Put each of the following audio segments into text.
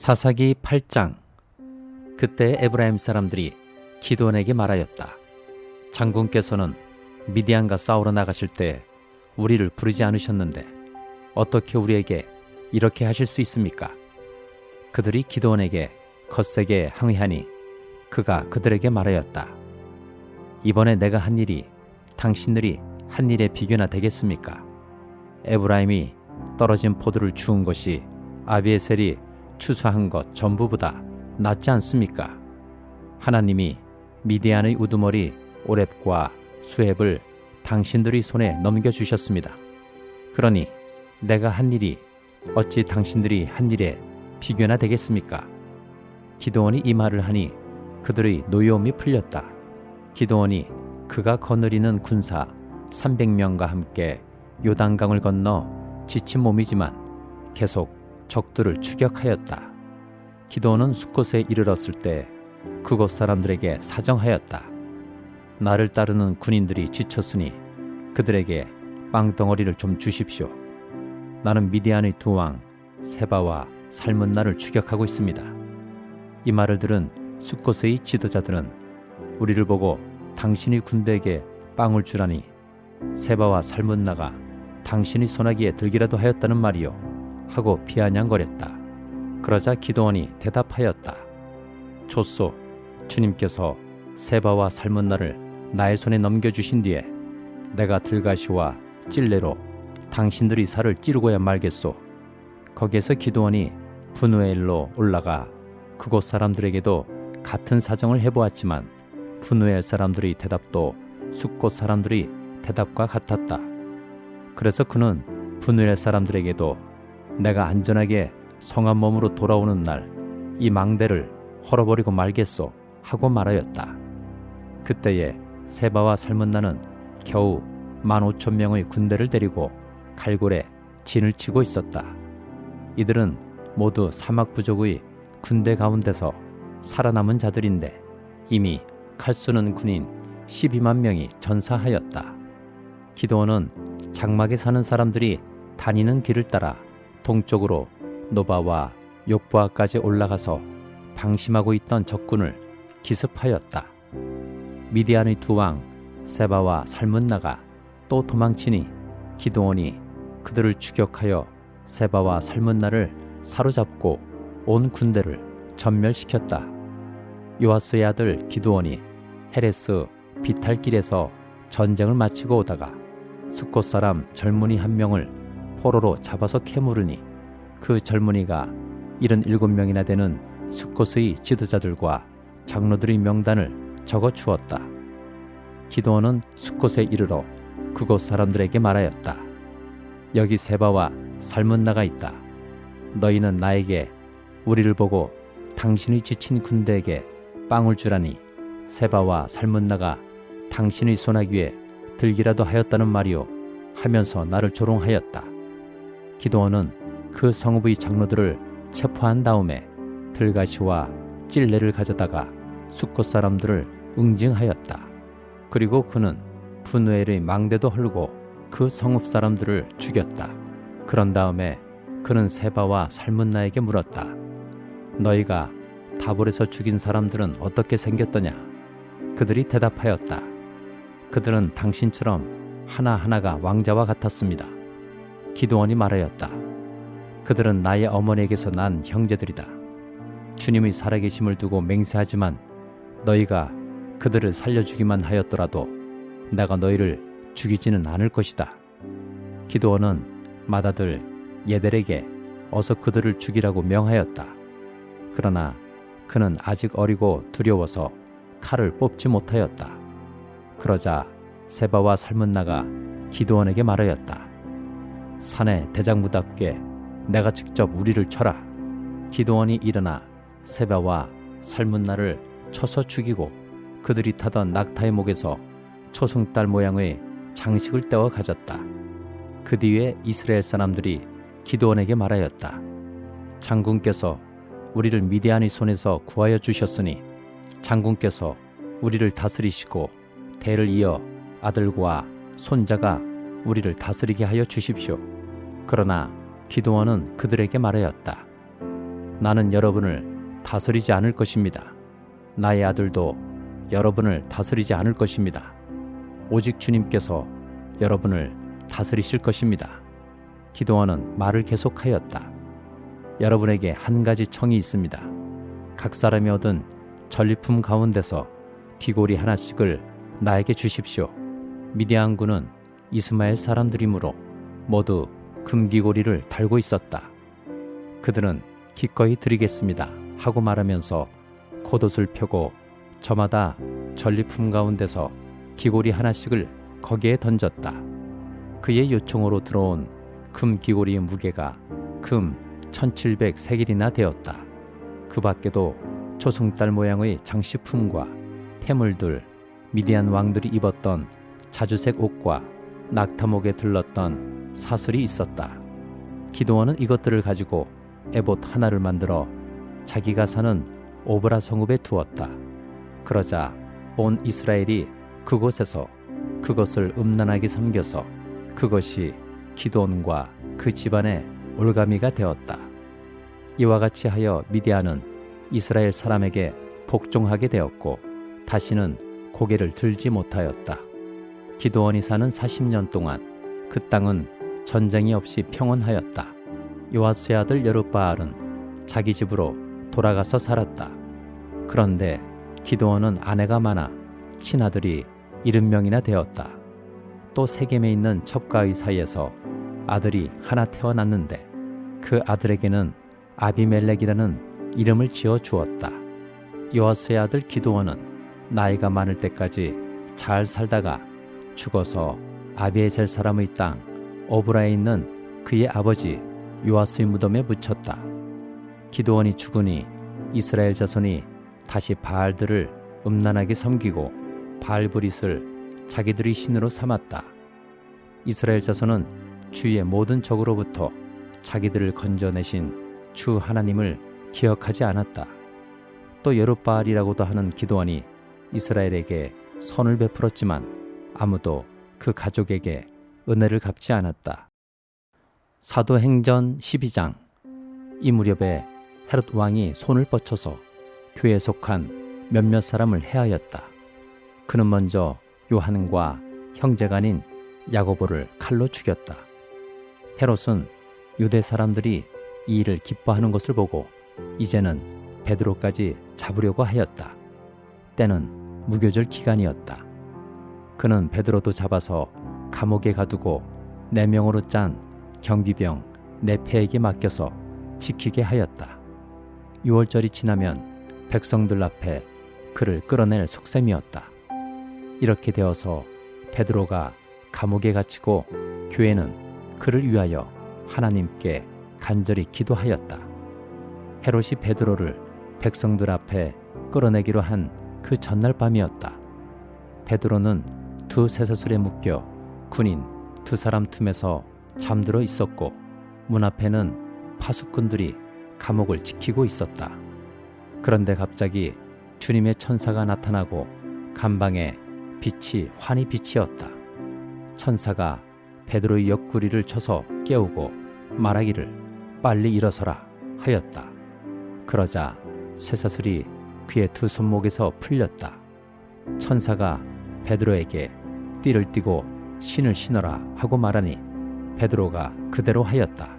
사사기 8장. 그때 에브라임 사람들이 기드온에게 말하였다. 장군께서는 미디안과 싸우러 나가실 때 우리를 부르지 않으셨는데 어떻게 우리에게 이렇게 하실 수 있습니까? 그들이 기드온에게 거세게 항의하니 그가 그들에게 말하였다. 이번에 내가 한 일이 당신들이 한 일에 비교나 되겠습니까? 에브라임이 떨어진 포도를 주운 것이 아비에셀이 추수한 것 전부보다 낫지 않습니까? 하나님이 미디안의 우두머리 오렙과 수렙을 당신들의 손에 넘겨주셨습니다. 그러니 내가 한 일이 어찌 당신들이 한 일에 비교나 되겠습니까? 기드온이 이 말을 하니 그들의 노여움이 풀렸다. 기드온이 그가 거느리는 군사 300명과 함께 요단강을 건너 지친 몸이지만 계속 적들을 추격하였다. 기드온은 숫곳에 이르렀을 때 그곳 사람들에게 사정하였다. 나를 따르는 군인들이 지쳤으니 그들에게 빵덩어리를 좀 주십시오. 나는 미디안의 두 왕 세바와 살문나를 추격하고 있습니다. 이 말을 들은 숫곳의 지도자들은 우리를 보고 당신의 군대에게 빵을 주라니 세바와 살문나가 당신의 소나기에 들기라도 하였다는 말이요 하고 비아냥거렸다. 그러자 기드온이 대답하였다. 좋소, 주님께서 세바와 살문나를 나의 손에 넘겨주신 뒤에 내가 들가시와 찔레로 당신들의 살을 찌르고야 말겠소. 거기에서 기드온이 브누엘로 올라가 그곳 사람들에게도 같은 사정을 해보았지만 브누엘 사람들의 대답도 숫곳 사람들의 대답과 같았다. 그래서 그는 브누엘 사람들에게도 내가 안전하게 성한 몸으로 돌아오는 날 이 망대를 헐어버리고 말겠소 하고 말하였다. 그때에 세바와 살문나는 겨우 15,000명의 군대를 데리고 갈골에 진을 치고 있었다. 이들은 모두 사막 부족의 군대 가운데서 살아남은 자들인데 이미 칼 쏘는 군인 12만 명이 전사하였다. 기드온은 장막에 사는 사람들이 다니는 길을 따라 동쪽으로 노바와 욕부아까지 올라가서 방심하고 있던 적군을 기습하였다. 미디안의 두 왕 세바와 살문나가 또 도망치니 기드온이 그들을 추격하여 세바와 살문나를 사로잡고 온 군대를 전멸시켰다. 요아스의 아들 기드온이 헤레스 비탈길에서 전쟁을 마치고 오다가 숫곳 사람 젊은이 한 명을 포로로 잡아서 캐물으니 그 젊은이가 77명이나 되는 숫곳의 지도자들과 장로들의 명단을 적어 주었다. 기드온은 숫곳에 이르러 그곳 사람들에게 말하였다. 여기 세바와 살문나가 있다. 너희는 나에게 우리를 보고 당신의 지친 군대에게 빵을 주라니 세바와 살문나가 당신의 소나기에 들기라도 하였다는 말이요 하면서 나를 조롱하였다. 기드온은 그 성읍의 장로들을 체포한 다음에 들가시와 찔레를 가져다가 숫곳 사람들을 응징하였다. 그리고 그는 브누엘의 망대도 헐고 그 성읍 사람들을 죽였다. 그런 다음에 그는 세바와 살문나에게 물었다. 너희가 다볼에서 죽인 사람들은 어떻게 생겼더냐? 그들이 대답하였다. 그들은 당신처럼 하나하나가 왕자와 같았습니다. 기드온이 말하였다. 그들은 나의 어머니에게서 난 형제들이다. 주님의 살아계심을 두고 맹세하지만 너희가 그들을 살려주기만 하였더라도 내가 너희를 죽이지는 않을 것이다. 기드온은 맏아들 예델에게 어서 그들을 죽이라고 명하였다. 그러나 그는 아직 어리고 두려워서 칼을 뽑지 못하였다. 그러자 세바와 살문나가 기드온에게 말하였다. 산의 대장부답게 내가 직접 우리를 쳐라. 기드온이 일어나 세바와 살문나를 쳐서 죽이고 그들이 타던 낙타의 목에서 초승달 모양의 장식을 떼어 가졌다. 그 뒤에 이스라엘 사람들이 기드온에게 말하였다. 장군께서 우리를 미디안의 손에서 구하여 주셨으니 장군께서 우리를 다스리시고 대를 이어 아들과 손자가 우리를 다스리게 하여 주십시오. 그러나 기드온은 그들에게 말하였다. 나는 여러분을 다스리지 않을 것입니다. 나의 아들도 여러분을 다스리지 않을 것입니다. 오직 주님께서 여러분을 다스리실 것입니다. 기드온은 말을 계속하였다. 여러분에게 한 가지 청이 있습니다. 각 사람이 얻은 전리품 가운데서 귀고리 하나씩을 나에게 주십시오. 미디안군은 이스마엘 사람들이므로 모두 금귀고리를 달고 있었다. 그들은 기꺼이 드리겠습니다 하고 말하면서 겉옷을 펴고 저마다 전리품 가운데서 귀고리 하나씩을 거기에 던졌다. 그의 요청으로 들어온 금귀고리의 무게가 금 1700세겔이나 되었다. 그 밖에도 초승달 모양의 장식품과 폐물들, 미디안 왕들이 입었던 자주색 옷과 낙타목에 들렀던 사슬이 있었다. 기드온은 이것들을 가지고 에봇 하나를 만들어 자기가 사는 오브라 성읍에 두었다. 그러자 온 이스라엘이 그곳에서 그것을 음란하게 섬겨서 그것이 기드온과 그 집안의 올가미가 되었다. 이와 같이 하여 미디안은 이스라엘 사람에게 복종하게 되었고 다시는 고개를 들지 못하였다. 기드온이 사는 40년 동안 그 땅은 전쟁이 없이 평온하였다. 요아스의 아들 여룹바알은 자기 집으로 돌아가서 살았다. 그런데 기드온은 아내가 많아 친아들이 70명이나 되었다. 또 세겜에 있는 첩가의 사이에서 아들이 하나 태어났는데 그 아들에게는 아비멜렉이라는 이름을 지어 주었다. 요아스의 아들 기드온은 나이가 많을 때까지 잘 살다가 죽어서 아비에셀 사람의 땅 오브라에 있는 그의 아버지 요아스의 무덤에 묻혔다. 기드온이 죽으니 이스라엘 자손이 다시 바알들을 음란하게 섬기고 바알브릿을 자기들의 신으로 삼았다. 이스라엘 자손은 주의 모든 적으로부터 자기들을 건져내신 주 하나님을 기억하지 않았다. 또 여룹바알이라고도 하는 기드온이 이스라엘에게 선을 베풀었지만 아무도 그 가족에게 은혜를 갚지 않았다. 사도행전 12장. 이 무렵에 헤롯 왕이 손을 뻗쳐서 교회에 속한 몇몇 사람을 해하였다. 그는 먼저 요한과 형제간인 야고보를 칼로 죽였다. 헤롯은 유대 사람들이 이 일을 기뻐하는 것을 보고 이제는 베드로까지 잡으려고 하였다. 때는 무교절 기간이었다. 그는 베드로도 잡아서 감옥에 가두고 4명으로 짠 경비병 네페에게 맡겨서 지키게 하였다. 6월절이 지나면 백성들 앞에 그를 끌어낼 속셈이었다. 이렇게 되어서 베드로가 감옥에 갇히고 교회는 그를 위하여 하나님께 간절히 기도하였다. 헤롯이 베드로를 백성들 앞에 끌어내기로 한 그 전날 밤이었다. 베드로는 2 쇠사슬에 묶여 군인 2 사람 틈에서 잠들어 있었고 문 앞에는 파수꾼들이 감옥을 지키고 있었다. 그런데 갑자기 주님의 천사가 나타나고 간방에 빛이 환히 빛이었다. 천사가 베드로의 옆구리를 쳐서 깨우고 말하기를 빨리 일어서라 하였다. 그러자 쇠사슬이 그의 2 손목에서 풀렸다. 천사가 베드로에게 띠를 띠고 신을 신어라 하고 말하니 베드로가 그대로 하였다.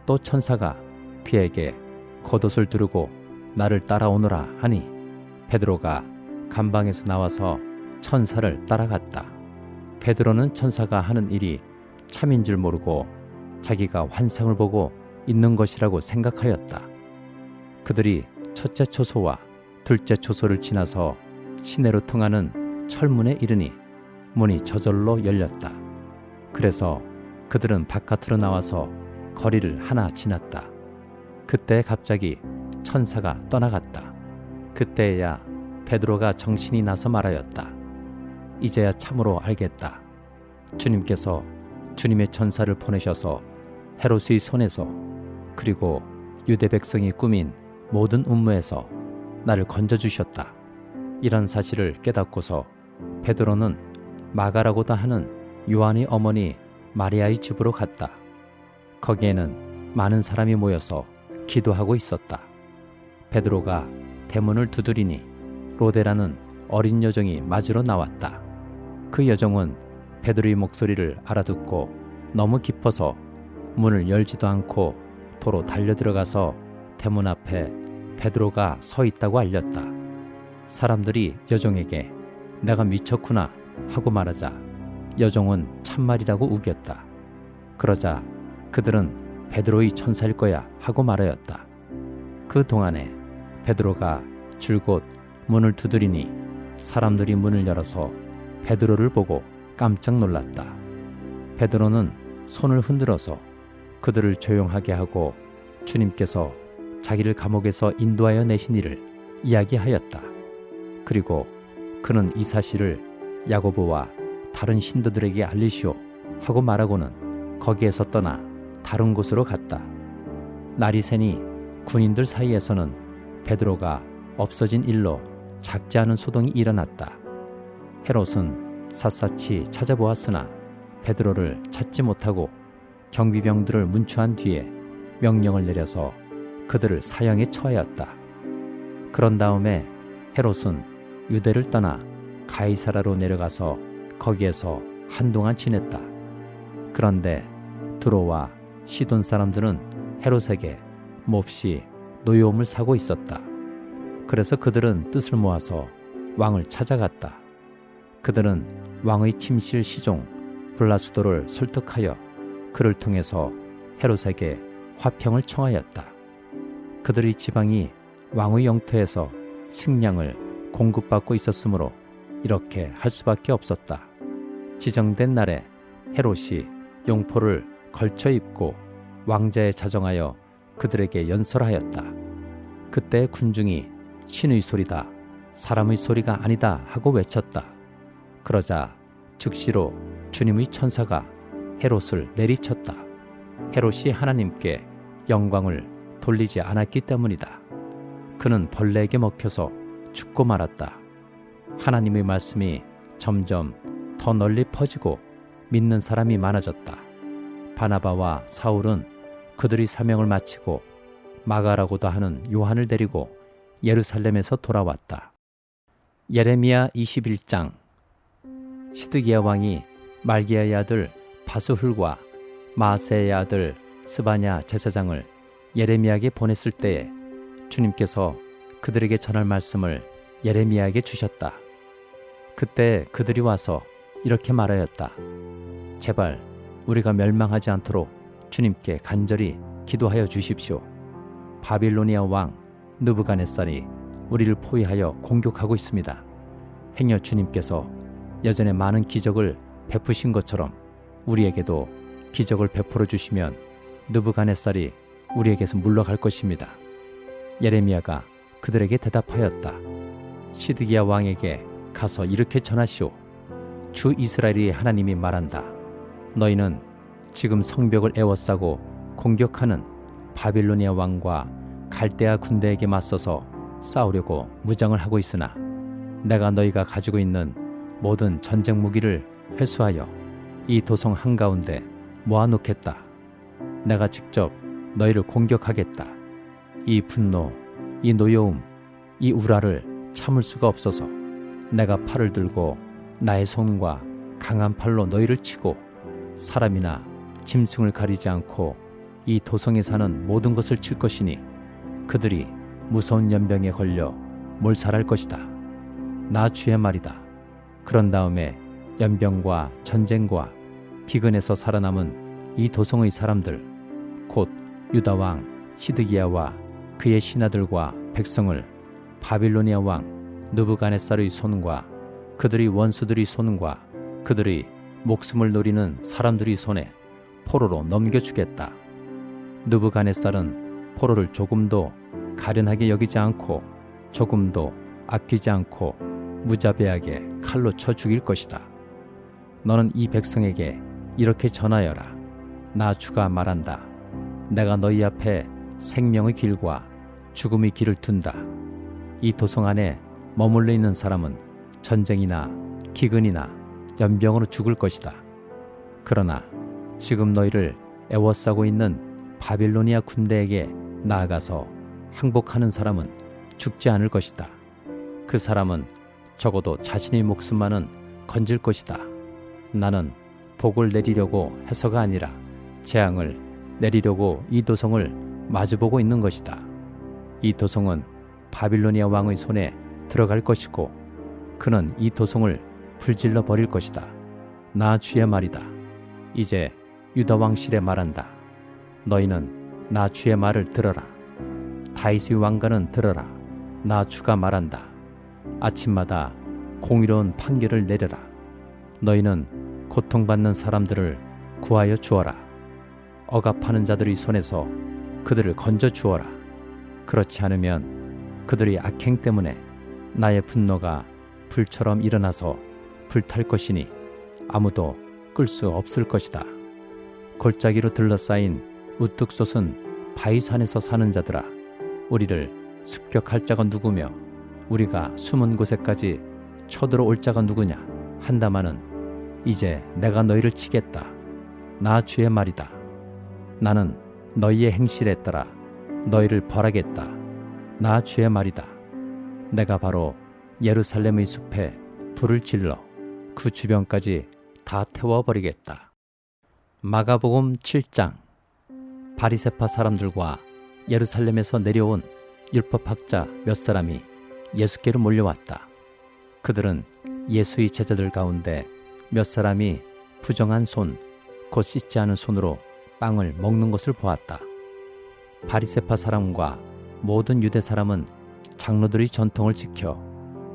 또 천사가 그에게 겉옷을 두르고 나를 따라오너라 하니 베드로가 감방에서 나와서 천사를 따라갔다. 베드로는 천사가 하는 일이 참인 줄 모르고 자기가 환상을 보고 있는 것이라고 생각하였다. 그들이 첫째 초소와 둘째 초소를 지나서 시내로 통하는 철문에 이르니 문이 저절로 열렸다. 그래서 그들은 바깥으로 나와서 거리를 하나 지났다. 그때 갑자기 천사가 떠나갔다. 그때야 베드로가 정신이 나서 말하였다. 이제야 참으로 알겠다. 주님께서 주님의 천사를 보내셔서 헤롯의 손에서 그리고 유대 백성이 꾸민 모든 음모에서 나를 건져주셨다. 이런 사실을 깨닫고서 베드로는 마가라고도 하는 요한의 어머니 마리아의 집으로 갔다. 거기에는 많은 사람이 모여서 기도하고 있었다. 베드로가 대문을 두드리니 로데라는 어린 여종이 맞으러 나왔다. 그 여종은 베드로의 목소리를 알아듣고 너무 깊어서 문을 열지도 않고 도로 달려들어가서 대문 앞에 베드로가 서 있다고 알렸다. 사람들이 여종에게 내가 미쳤구나 하고 말하자 여종은 참말이라고 우겼다. 그러자 그들은 베드로의 천사일 거야 하고 말하였다. 그 동안에 베드로가 줄곧 문을 두드리니 사람들이 문을 열어서 베드로를 보고 깜짝 놀랐다. 베드로는 손을 흔들어서 그들을 조용하게 하고 주님께서 자기를 감옥에서 인도하여 내신 일을 이야기하였다. 그리고 그는 이 사실을 야고보와 다른 신도들에게 알리시오 하고 말하고는 거기에서 떠나 다른 곳으로 갔다. 날이 새니 군인들 사이에서는 베드로가 없어진 일로 작지 않은 소동이 일어났다. 헤롯은 샅샅이 찾아보았으나 베드로를 찾지 못하고 경비병들을 문추한 뒤에 명령을 내려서 그들을 사형에 처하였다. 그런 다음에 헤롯은 유대를 떠나 가이사라로 내려가서 거기에서 한동안 지냈다. 그런데 두로와 시돈 사람들은 헤롯에게 몹시 노여움을 사고 있었다. 그래서 그들은 뜻을 모아서 왕을 찾아갔다. 그들은 왕의 침실 시종 블라수도를 설득하여 그를 통해서 헤롯에게 화평을 청하였다. 그들의 지방이 왕의 영토에서 식량을 공급받고 있었으므로 이렇게 할 수밖에 없었다. 지정된 날에 헤롯이 용포를 걸쳐 입고 왕자에 자정하여 그들에게 연설하였다. 그때 군중이 신의 소리다, 사람의 소리가 아니다 하고 외쳤다. 그러자 즉시로 주님의 천사가 헤롯을 내리쳤다. 헤롯이 하나님께 영광을 돌리지 않았기 때문이다. 그는 벌레에게 먹혀서 죽고 말았다. 하나님의 말씀이 점점 더 널리 퍼지고 믿는 사람이 많아졌다. 바나바와 사울은 그들이 사명을 마치고 마가라고도 하는 요한을 데리고 예루살렘에서 돌아왔다. 예레미야 21장. 시드기야 왕이 말기야의 아들 바수훌과 마아세의 아들 스바냐 제사장을 예레미야에게 보냈을 때에 주님께서 그들에게 전할 말씀을 예레미야에게 주셨다. 그때 그들이 와서 이렇게 말하였다. 제발 우리가 멸망하지 않도록 주님께 간절히 기도하여 주십시오. 바빌로니아 왕 느부갓네살이 우리를 포위하여 공격하고 있습니다. 행여 주님께서 여전에 많은 기적을 베푸신 것처럼 우리에게도 기적을 베풀어 주시면 느부갓네살이 우리에게서 물러갈 것입니다. 예레미야가 그들에게 대답하였다. 시드기야 왕에게 가서 이렇게 전하시오. 주 이스라엘의 하나님이 말한다. 너희는 지금 성벽을 에워싸고 공격하는 바빌로니아 왕과 갈대아 군대에게 맞서서 싸우려고 무장을 하고 있으나 내가 너희가 가지고 있는 모든 전쟁 무기를 회수하여 이 도성 한가운데 모아놓겠다. 내가 직접 너희를 공격하겠다. 이 분노, 이 노여움, 이 우라를 참을 수가 없어서 내가 팔을 들고 나의 손과 강한 팔로 너희를 치고 사람이나 짐승을 가리지 않고 이 도성에 사는 모든 것을 칠 것이니 그들이 무서운 연병에 걸려 몰살할 것이다. 나 주의 말이다. 그런 다음에 연병과 전쟁과 비근에서 살아남은 이 도성의 사람들 곧 유다 왕 시드기야와 그의 신하들과 백성을 바빌로니아 왕 느부갓네살의 손과 그들의 원수들의 손과 그들의 목숨을 노리는 사람들의 손에 포로로 넘겨주겠다. 느부갓네살은 포로를 조금도 가련하게 여기지 않고 조금도 아끼지 않고 무자비하게 칼로 쳐 죽일 것이다. 너는 이 백성에게 이렇게 전하여라. 나 주가 말한다. 내가 너희 앞에 생명의 길과 죽음의 길을 둔다. 이 도성 안에 머물러 있는 사람은 전쟁이나 기근이나 연병으로 죽을 것이다. 그러나 지금 너희를 애워싸고 있는 바빌로니아 군대에게 나아가서 항복하는 사람은 죽지 않을 것이다. 그 사람은 적어도 자신의 목숨만은 건질 것이다. 나는 복을 내리려고 해서가 아니라 재앙을 내리려고 이 도성을 마주보고 있는 것이다. 이 도성은 바빌로니아 왕의 손에 들어갈 것이고 그는 이 도성을 불질러 버릴 것이다. 나 주의 말이다. 이제 유다 왕실에 말한다. 너희는 나 주의 말을 들어라. 다윗의 왕가는 들어라. 나 주가 말한다. 아침마다 공의로운 판결을 내려라. 너희는 고통받는 사람들을 구하여 주어라. 억압하는 자들의 손에서 그들을 건져 주어라. 그렇지 않으면 그들의 악행 때문에 나의 분노가 불처럼 일어나서 불탈 것이니 아무도 끌 수 없을 것이다. 골짜기로 둘러싸인 우뚝 솟은 바위산에서 사는 자들아, 우리를 습격할 자가 누구며 우리가 숨은 곳에까지 쳐들어올 자가 누구냐 한다마는 이제 내가 너희를 치겠다. 나 주의 말이다. 나는 너희의 행실에 따라 너희를 벌하겠다. 나 주의 말이다. 내가 바로 예루살렘의 숲에 불을 질러 그 주변까지 다 태워버리겠다. 마가복음 7장. 바리새파 사람들과 예루살렘에서 내려온 율법학자 몇 사람이 예수께로 몰려왔다. 그들은 예수의 제자들 가운데 몇 사람이 부정한 손, 곧 씻지 않은 손으로 빵을 먹는 것을 보았다. 바리새파 사람과 모든 유대 사람은 장로들의 전통을 지켜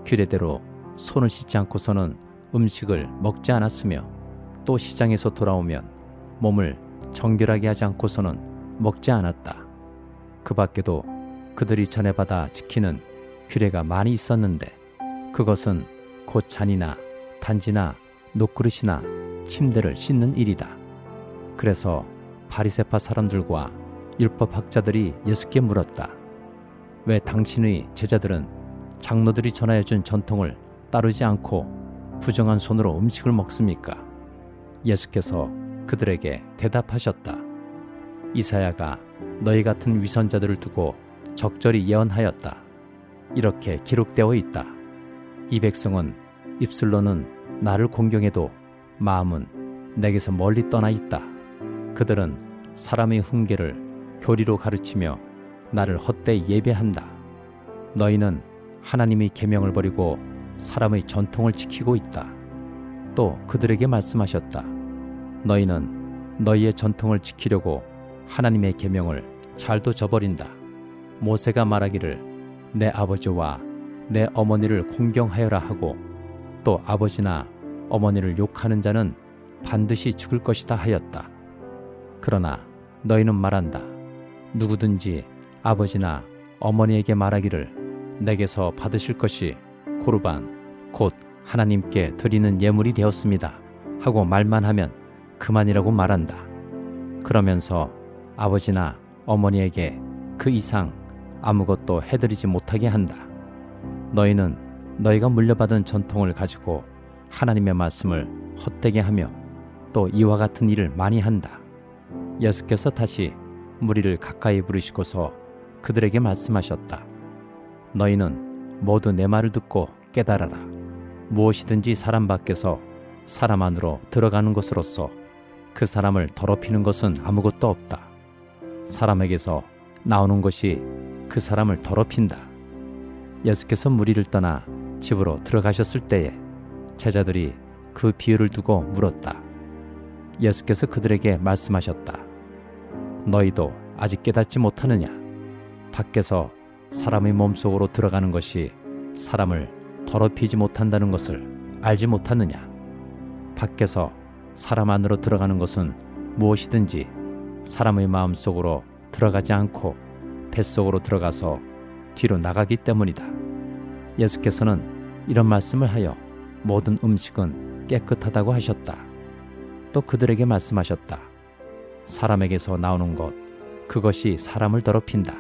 규례대로 손을 씻지 않고서는 음식을 먹지 않았으며 또 시장에서 돌아오면 몸을 정결하게 하지 않고서는 먹지 않았다. 그 밖에도 그들이 전해받아 지키는 규례가 많이 있었는데 그것은 곧 잔이나 단지나 녹그릇이나 침대를 씻는 일이다. 그래서 바리새파 사람들과 율법학자들이 예수께 물었다. 왜 당신의 제자들은 장로들이 전하여준 전통을 따르지 않고 부정한 손으로 음식을 먹습니까? 예수께서 그들에게 대답하셨다. 이사야가 너희 같은 위선자들을 두고 적절히 예언하였다. 이렇게 기록되어 있다. 이 백성은 입술로는 나를 공경해도 마음은 내게서 멀리 떠나 있다. 그들은 사람의 훈계를 교리로 가르치며 나를 헛되이 예배한다. 너희는 하나님의 계명을 버리고 사람의 전통을 지키고 있다. 또 그들에게 말씀하셨다. 너희는 너희의 전통을 지키려고 하나님의 계명을 잘도 저버린다. 모세가 말하기를 내 아버지와 내 어머니를 공경하여라 하고 또 아버지나 어머니를 욕하는 자는 반드시 죽을 것이다 하였다. 그러나 너희는 말한다. 누구든지 아버지나 어머니에게 말하기를 내게서 받으실 것이 고르반 곧 하나님께 드리는 예물이 되었습니다 하고 말만 하면 그만이라고 말한다. 그러면서 아버지나 어머니에게 그 이상 아무것도 해드리지 못하게 한다. 너희는 너희가 물려받은 전통을 가지고 하나님의 말씀을 헛되게 하며 또 이와 같은 일을 많이 한다. 예수께서 다시 무리를 가까이 부르시고서 그들에게 말씀하셨다. 너희는 모두 내 말을 듣고 깨달아라. 무엇이든지 사람 밖에서 사람 안으로 들어가는 것으로서 그 사람을 더럽히는 것은 아무것도 없다. 사람에게서 나오는 것이 그 사람을 더럽힌다. 예수께서 무리를 떠나 집으로 들어가셨을 때에 제자들이 그 비유를 두고 물었다. 예수께서 그들에게 말씀하셨다. 너희도 아직 깨닫지 못하느냐? 밖에서 사람의 몸속으로 들어가는 것이 사람을 더럽히지 못한다는 것을 알지 못하느냐? 밖에서 사람 안으로 들어가는 것은 무엇이든지 사람의 마음속으로 들어가지 않고 뱃속으로 들어가서 뒤로 나가기 때문이다. 예수께서는 이런 말씀을 하여 모든 음식은 깨끗하다고 하셨다. 또 그들에게 말씀하셨다. 사람에게서 나오는 것, 그것이 사람을 더럽힌다.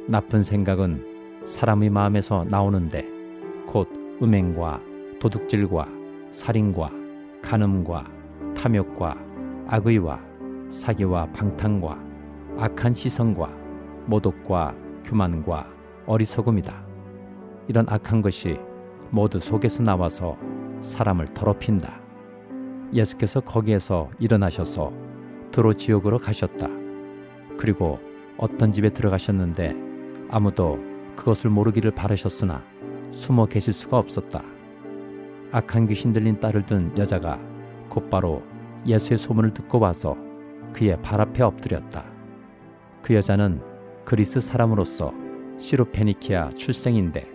나쁜 생각은 사람의 마음에서 나오는데 곧 음행과 도둑질과 살인과 간음과 탐욕과 악의와 사기와 방탕과 악한 시선과 모독과 교만과 어리석음이다. 이런 악한 것이 모두 속에서 나와서 사람을 더럽힌다. 예수께서 거기에서 일어나셔서 도로 지옥으로 가셨다. 그리고 어떤 집에 들어가셨는데 아무도 그것을 모르기를 바라셨으나 숨어 계실 수가 없었다. 악한 귀신 들린 딸을 둔 여자가 곧바로 예수의 소문을 듣고 와서 그의 발 앞에 엎드렸다. 그 여자는 그리스 사람으로서 시로페니키아 출생인데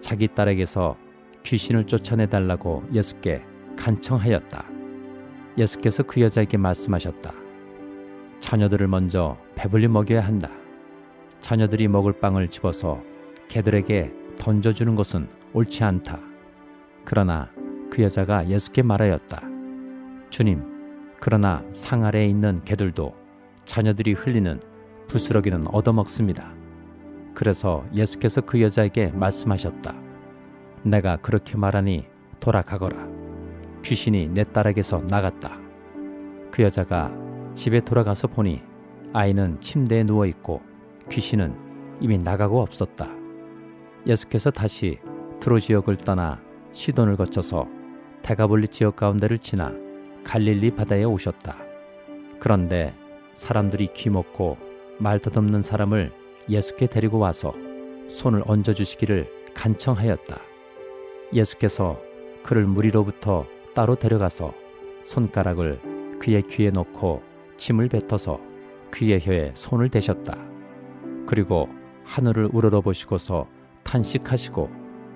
자기 딸에게서 귀신을 쫓아내달라고 예수께 간청하였다. 예수께서 그 여자에게 말씀하셨다. 자녀들을 먼저 배불리 먹여야 한다. 자녀들이 먹을 빵을 집어서 개들에게 던져주는 것은 옳지 않다. 그러나 그 여자가 예수께 말하였다. 주님, 그러나 상 아래에 있는 개들도 자녀들이 흘리는 부스러기는 얻어먹습니다. 그래서 예수께서 그 여자에게 말씀하셨다. 내가 그렇게 말하니 돌아가거라. 귀신이 내 딸에게서 나갔다. 그 여자가 집에 돌아가서 보니 아이는 침대에 누워있고 귀신은 이미 나가고 없었다. 예수께서 다시 두로 지역을 떠나 시돈을 거쳐서 데가볼리 지역 가운데를 지나 갈릴리 바다에 오셨다. 그런데 사람들이 귀먹고 말 덧없는 사람을 예수께 데리고 와서 손을 얹어주시기를 간청하였다. 예수께서 그를 무리로부터 따로 데려가서 손가락을 그의 귀에 놓고 침을 뱉어서 그의 혀에 손을 대셨다. 그리고 하늘을 우러러보시고서 탄식하시고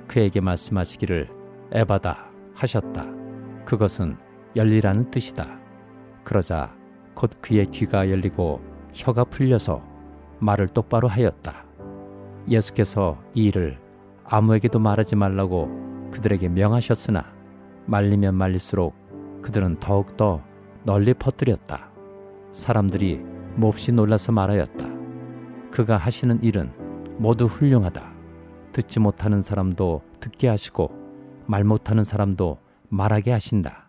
그에게 말씀하시기를 에바다 하셨다. 그것은 열리라는 뜻이다. 그러자 곧 그의 귀가 열리고 혀가 풀려서 말을 똑바로 하였다. 예수께서 이 일을 아무에게도 말하지 말라고 그들에게 명하셨으나 말리면 말릴수록 그들은 더욱더 널리 퍼뜨렸다. 사람들이 몹시 놀라서 말하였다. 그가 하시는 일은 모두 훌륭하다. 듣지 못하는 사람도 듣게 하시고 말 못하는 사람도 말하게 하신다.